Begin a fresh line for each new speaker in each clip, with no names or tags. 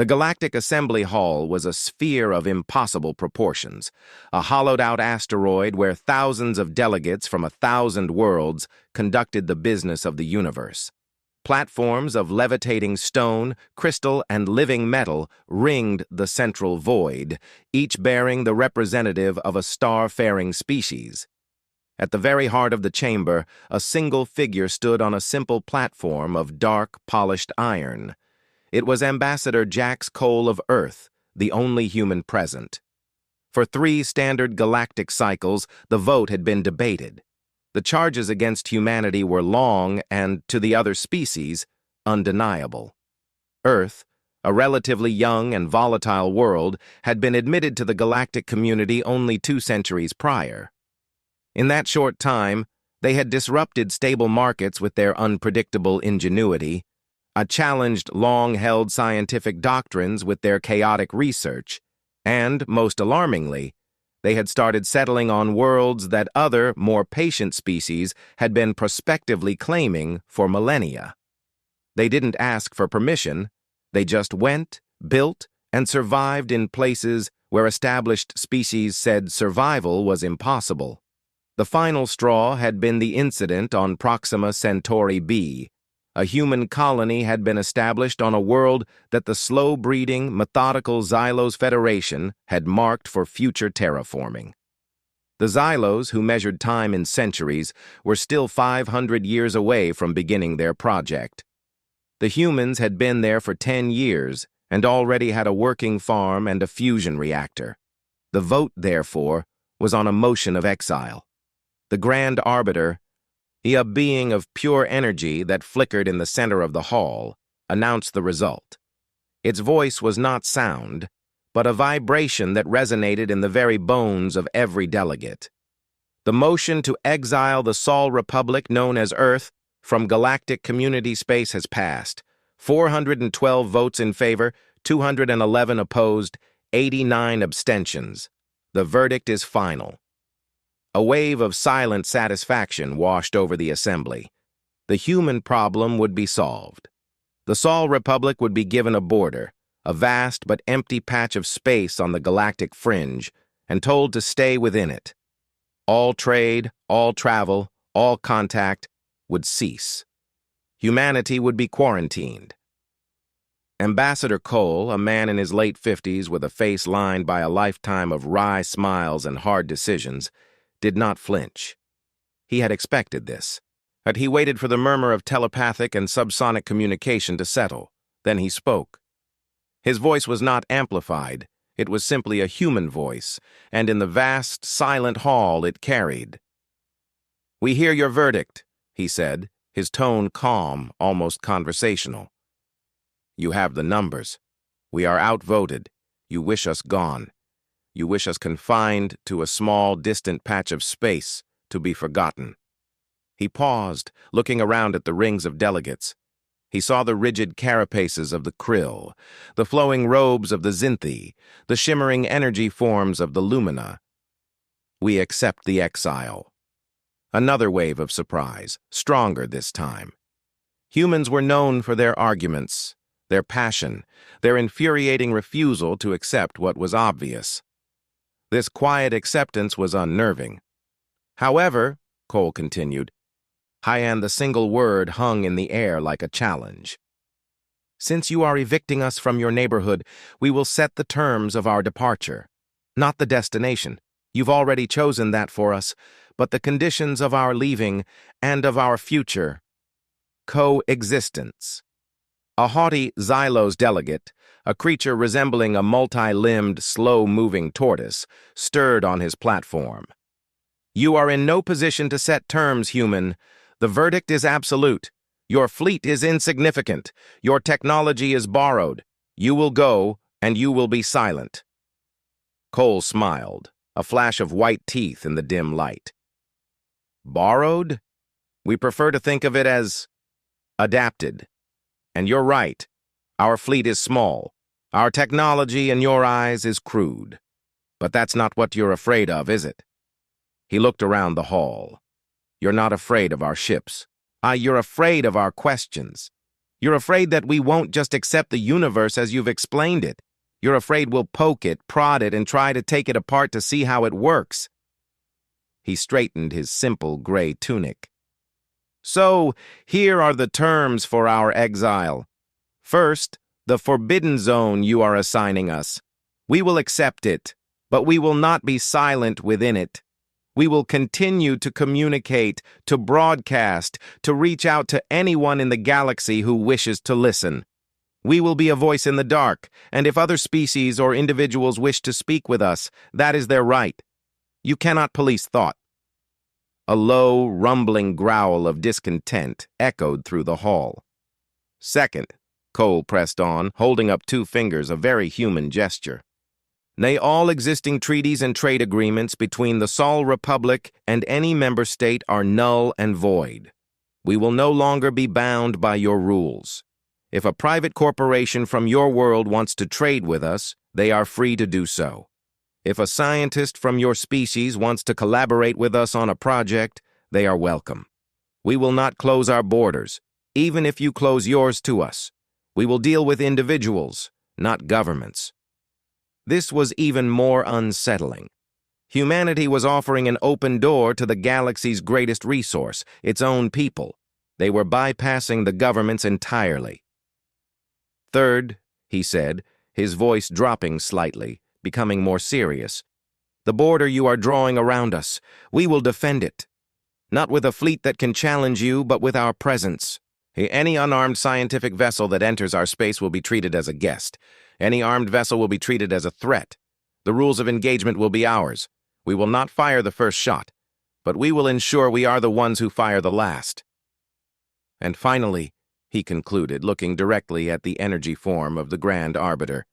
The Galactic Assembly Hall was a sphere of impossible proportions, a hollowed-out asteroid where thousands of delegates from 1,000 worlds conducted the business of the universe. Platforms of levitating stone, crystal, and living metal ringed the central void, each bearing the representative of a star-faring species. At the very heart of the chamber, a single figure stood on a simple platform of dark, polished iron. It was Ambassador Jax Cole of Earth, the only human present. For 3 standard galactic cycles, the vote had been debated. The charges against humanity were long and, to the other species, undeniable. Earth, a relatively young and volatile world, had been admitted to the galactic community only 2 centuries prior. In that short time, they had disrupted stable markets with their unpredictable ingenuity, challenged long-held scientific doctrines with their chaotic research, and, most alarmingly, they had started settling on worlds that other, more patient species had been prospectively claiming for millennia. They didn't ask for permission, they just went, built, and survived in places where established species said survival was impossible. The final straw had been the incident on Proxima Centauri b. A human colony had been established on a world that the slow-breeding, methodical Xylos Federation had marked for future terraforming. The Xylos, who measured time in centuries, were still 500 years away from beginning their project. The humans had been there for 10 years and already had a working farm and a fusion reactor. The vote, therefore, was on a motion of exile. The Grand Arbiter, a being of pure energy that flickered in the center of the hall, announced the result. Its voice was not sound, but a vibration that resonated in the very bones of every delegate. The motion to exile the Sol Republic known as Earth from galactic community space has passed. 412 votes in favor, 211 opposed, 89 abstentions. The verdict is final. A wave of silent satisfaction washed over the assembly. The human problem would be solved. The Sol Republic would be given a border, a vast but empty patch of space on the galactic fringe, and told to stay within it. All trade, all travel, all contact would cease. Humanity would be quarantined. Ambassador Cole, a man in his late 50s with a face lined by a lifetime of wry smiles and hard decisions, did not flinch. He had expected this, but he waited for the murmur of telepathic and subsonic communication to settle. Then he spoke. His voice was not amplified. It was simply a human voice, and in the vast, silent hall it carried. "We hear your verdict," he said, his tone calm, almost conversational. "You have the numbers. We are outvoted. You wish us gone. You wish us confined to a small, distant patch of space to be forgotten." He paused, looking around at the rings of delegates. He saw the rigid carapaces of the krill, the flowing robes of the Zinthi, the shimmering energy forms of the lumina. "We accept the exile." Another wave of surprise, stronger this time. Humans were known for their arguments, their passion, their infuriating refusal to accept what was obvious. This quiet acceptance was unnerving. "However," Cole continued, the single word hung in the air like a challenge. "Since you are evicting us from your neighborhood, we will set the terms of our departure. Not the destination. You've already chosen that for us, but the conditions of our leaving and of our future. Coexistence." A haughty Xylos delegate, a creature resembling a multi-limbed, slow-moving tortoise, stirred on his platform. "You are in no position to set terms, human. The verdict is absolute. Your fleet is insignificant. Your technology is borrowed. You will go, and you will be silent." Cole smiled, a flash of white teeth in the dim light. "Borrowed? We prefer to think of it as adapted. And you're right. Our fleet is small. Our technology, in your eyes, is crude. But that's not what you're afraid of, is it?" He looked around the hall. "You're not afraid of our ships. You're afraid of our questions. You're afraid that we won't just accept the universe as you've explained it. You're afraid we'll poke it, prod it, and try to take it apart to see how it works." He straightened his simple gray tunic. "So, here are the terms for our exile. First, the forbidden zone you are assigning us. We will accept it, but we will not be silent within it. We will continue to communicate, to broadcast, to reach out to anyone in the galaxy who wishes to listen. We will be a voice in the dark, and if other species or individuals wish to speak with us, that is their right. You cannot police thought." A low, rumbling growl of discontent echoed through the hall. "Second," Cole pressed on, holding up 2 fingers, a very human gesture. "Nay, all existing treaties and trade agreements between the Sol Republic and any member state are null and void. We will no longer be bound by your rules. If a private corporation from your world wants to trade with us, they are free to do so. If a scientist from your species wants to collaborate with us on a project, they are welcome. We will not close our borders, even if you close yours to us. We will deal with individuals, not governments." This was even more unsettling. Humanity was offering an open door to the galaxy's greatest resource, its own people. They were bypassing the governments entirely. "Third," he said, his voice dropping slightly, becoming more serious, "the border you are drawing around us, we will defend it. Not with a fleet that can challenge you, but with our presence. Any unarmed scientific vessel that enters our space will be treated as a guest. Any armed vessel will be treated as a threat. The rules of engagement will be ours. We will not fire the first shot, but we will ensure we are the ones who fire the last." "And finally," he concluded, looking directly at the energy form of the Grand Arbiter,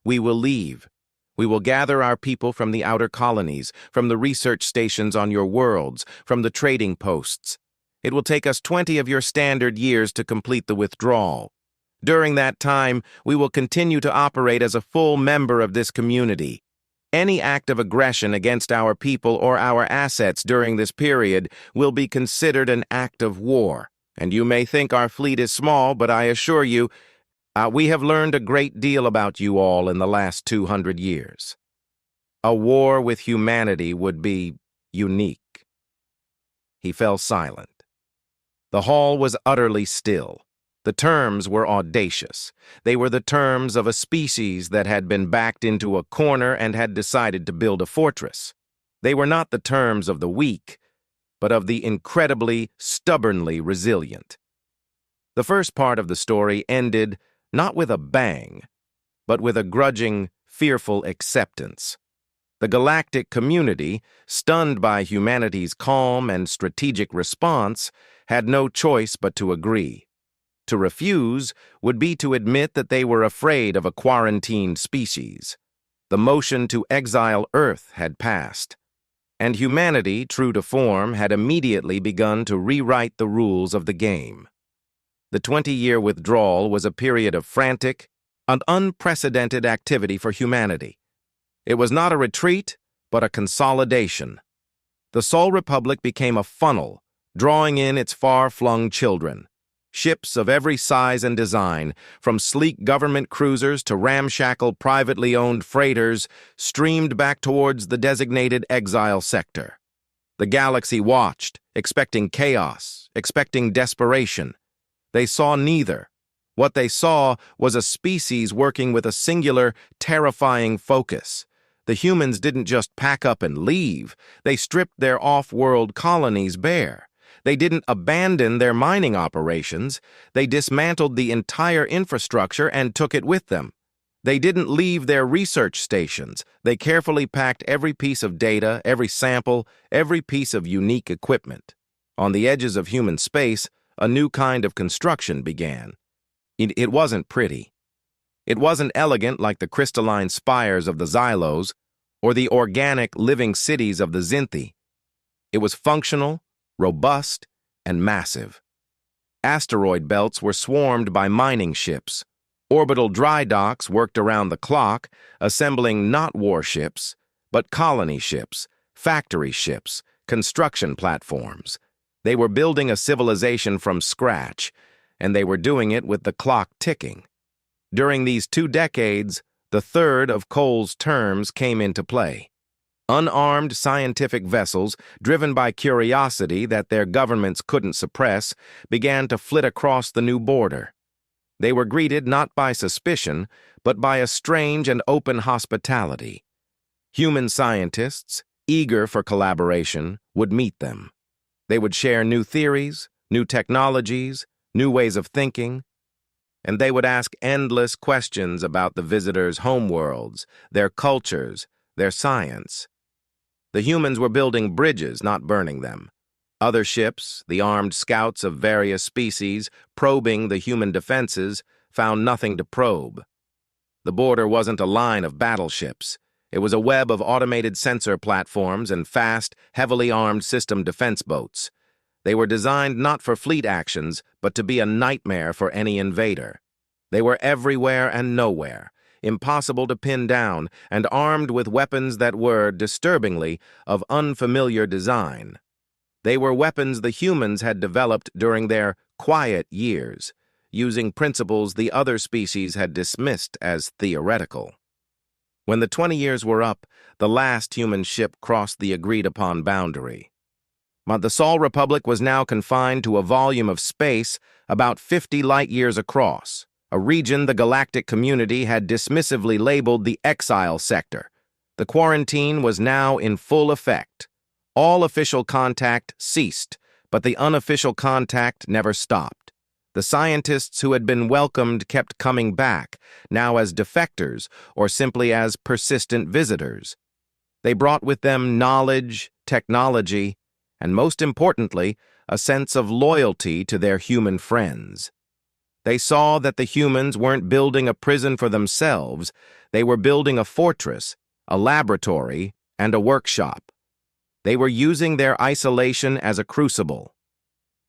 "we will leave. We will gather our people from the outer colonies, from the research stations on your worlds, from the trading posts. It will take us 20 of your standard years to complete the withdrawal. During that time, we will continue to operate as a full member of this community. Any act of aggression against our people or our assets during this period will be considered an act of war. And you may think our fleet is small, but I assure you, we have learned a great deal about you all in the last 200 years. A war with humanity would be unique." He fell silent. The hall was utterly still. The terms were audacious. They were the terms of a species that had been backed into a corner and had decided to build a fortress. They were not the terms of the weak, but of the incredibly, stubbornly resilient. The first part of the story ended not with a bang, but with a grudging, fearful acceptance. The galactic community, stunned by humanity's calm and strategic response, had no choice but to agree. To refuse would be to admit that they were afraid of a quarantined species. The motion to exile Earth had passed, and humanity, true to form, had immediately begun to rewrite the rules of the game. The 20-year withdrawal was a period of frantic and unprecedented activity for humanity. It was not a retreat, but a consolidation. The Sol Republic became a funnel, drawing in its far-flung children. Ships of every size and design, from sleek government cruisers to ramshackle privately owned freighters, streamed back towards the designated exile sector. The galaxy watched, expecting chaos, expecting desperation. They saw neither. What they saw was a species working with a singular, terrifying focus. The humans didn't just pack up and leave. They stripped their off-world colonies bare. They didn't abandon their mining operations. They dismantled the entire infrastructure and took it with them. They didn't leave their research stations. They carefully packed every piece of data, every sample, every piece of unique equipment. On the edges of human space, a new kind of construction began. It wasn't pretty. It wasn't elegant like the crystalline spires of the Xylos or the organic living cities of the Zinthi. It was functional, robust, and massive. Asteroid belts were swarmed by mining ships. Orbital dry docks worked around the clock, assembling not warships, but colony ships, factory ships, construction platforms. They were building a civilization from scratch, and they were doing it with the clock ticking. During these 2 decades, the third of Cole's terms came into play. Unarmed scientific vessels, driven by curiosity that their governments couldn't suppress, began to flit across the new border. They were greeted not by suspicion, but by a strange and open hospitality. Human scientists, eager for collaboration, would meet them. They would share new theories, new technologies, new ways of thinking, and they would ask endless questions about the visitors' homeworlds, their cultures, their science. The humans were building bridges, not burning them. Other ships, the armed scouts of various species, probing the human defenses, found nothing to probe. The border wasn't a line of battleships. It was a web of automated sensor platforms and fast, heavily armed system defense boats. They were designed not for fleet actions, but to be a nightmare for any invader. They were everywhere and nowhere, impossible to pin down, and armed with weapons that were, disturbingly, of unfamiliar design. They were weapons the humans had developed during their quiet years, using principles the other species had dismissed as theoretical. When the 20 years were up, the last human ship crossed the agreed-upon boundary. But the Sol Republic was now confined to a volume of space about 50 light-years across, a region the galactic community had dismissively labeled the Exile sector. The quarantine was now in full effect. All official contact ceased, but the unofficial contact never stopped. The scientists who had been welcomed kept coming back, now as defectors or simply as persistent visitors. They brought with them knowledge, technology, and most importantly, a sense of loyalty to their human friends. They saw that the humans weren't building a prison for themselves, they were building a fortress, a laboratory, and a workshop. They were using their isolation as a crucible.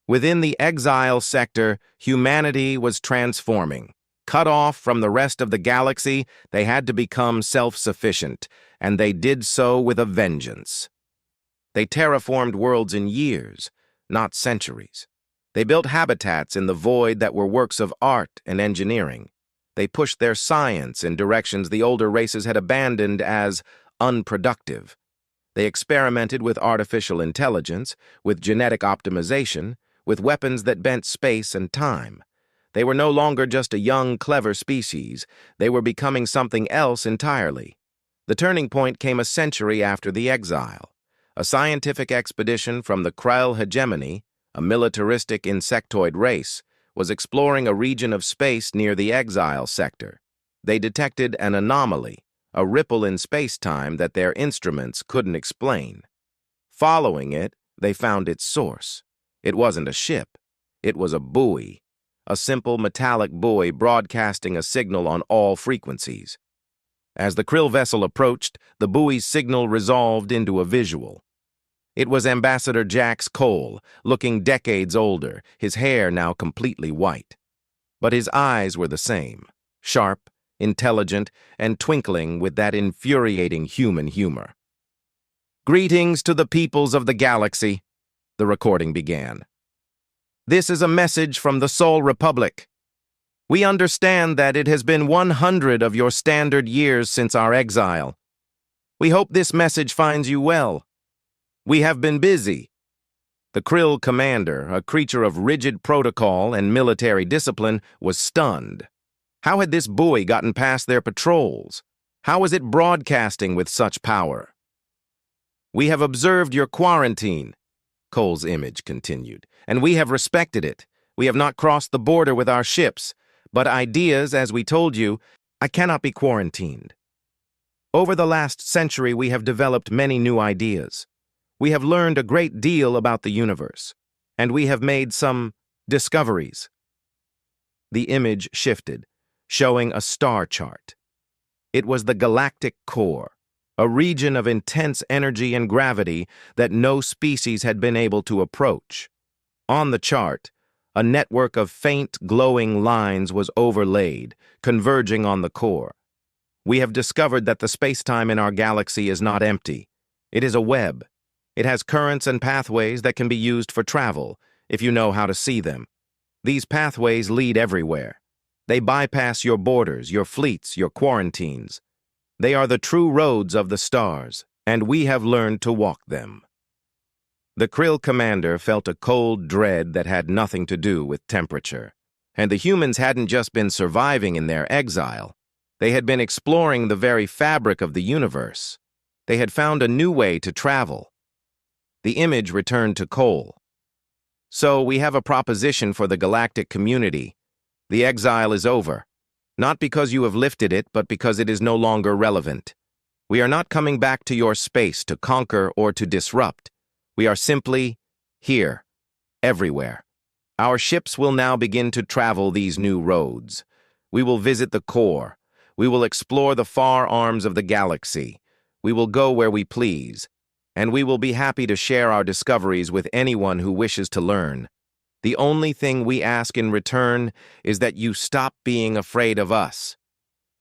Within the Exile sector, humanity was transforming. Cut off from the rest of the galaxy, they had to become self-sufficient, and they did so with a vengeance. They terraformed worlds in years, not centuries. They built habitats in the void that were works of art and engineering. They pushed their science in directions the older races had abandoned as unproductive. They experimented with artificial intelligence, with genetic optimization, with weapons that bent space and time. They were no longer just a young, clever species. They were becoming something else entirely. The turning point came a century after the Exile. A scientific expedition from the Krell hegemony, a militaristic insectoid race, was exploring a region of space near the Exile sector. They detected an anomaly, a ripple in space-time that their instruments couldn't explain. Following it, they found its source. It wasn't a ship. It was a buoy, a simple metallic buoy broadcasting a signal on all frequencies. As the Krill vessel approached, the buoy's signal resolved into a visual. It was Ambassador Jax Cole, looking decades older, his hair now completely white. But his eyes were the same, sharp, intelligent, and twinkling with that infuriating human humor. "Greetings to the peoples of the galaxy," the recording began. "This is a message from the Sol Republic. We understand that it has been 100 of your standard years since our exile. We hope this message finds you well. We have been busy." The Krill commander, a creature of rigid protocol and military discipline, was stunned. How had this buoy gotten past their patrols? How was it broadcasting with such power? "We have observed your quarantine," Cole's image continued, "and we have respected it. We have not crossed the border with our ships, but ideas, as we told you, I cannot be quarantined. Over the last century, we have developed many new ideas. We have learned a great deal about the universe, and we have made some discoveries." The image shifted, showing a star chart. It was the galactic core, a region of intense energy and gravity that no species had been able to approach. On the chart, a network of faint, glowing lines was overlaid, converging on the core. We have discovered that the space-time in our galaxy is not empty. It is a web. It has currents and pathways that can be used for travel, if you know how to see them. These pathways lead everywhere. They bypass your borders, your fleets, your quarantines. They are the true roads of the stars, and we have learned to walk them. The Krill commander felt a cold dread that had nothing to do with temperature. And the humans hadn't just been surviving in their exile. They had been exploring the very fabric of the universe. They had found a new way to travel. The image returned to Cole. So we have a proposition for the galactic community. The exile is over. Not because you have lifted it, but because it is no longer relevant. We are not coming back to your space to conquer or to disrupt. We are simply here, everywhere. Our ships will now begin to travel these new roads. We will visit the core. We will explore the far arms of the galaxy. We will go where we please. And we will be happy to share our discoveries with anyone who wishes to learn. The only thing we ask in return is that you stop being afraid of us.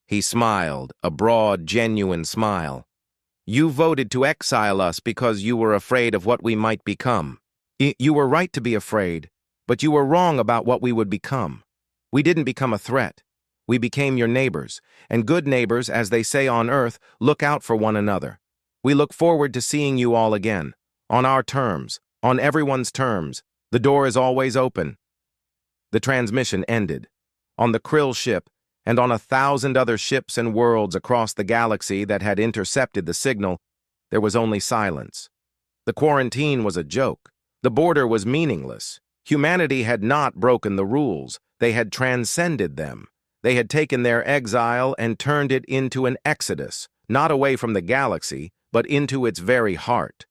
He smiled, a broad, genuine smile. You voted to exile us because you were afraid of what we might become. You were right to be afraid, but you were wrong about what we would become. We didn't become a threat. We became your neighbors, and good neighbors, as they say on Earth, look out for one another. We look forward to seeing you all again, on our terms, on everyone's terms. The door is always open. The transmission ended. On the Krill ship, and on 1,000 other ships and worlds across the galaxy that had intercepted the signal, there was only silence. The quarantine was a joke. The border was meaningless. Humanity had not broken the rules. They had transcended them. They had taken their exile and turned it into an exodus, not away from the galaxy, but into its very heart.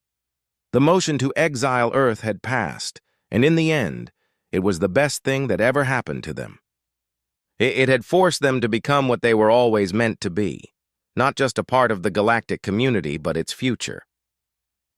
The motion to exile Earth had passed, and in the end, it was the best thing that ever happened to them. It had forced them to become what they were always meant to be, not just a part of the galactic community, but its future.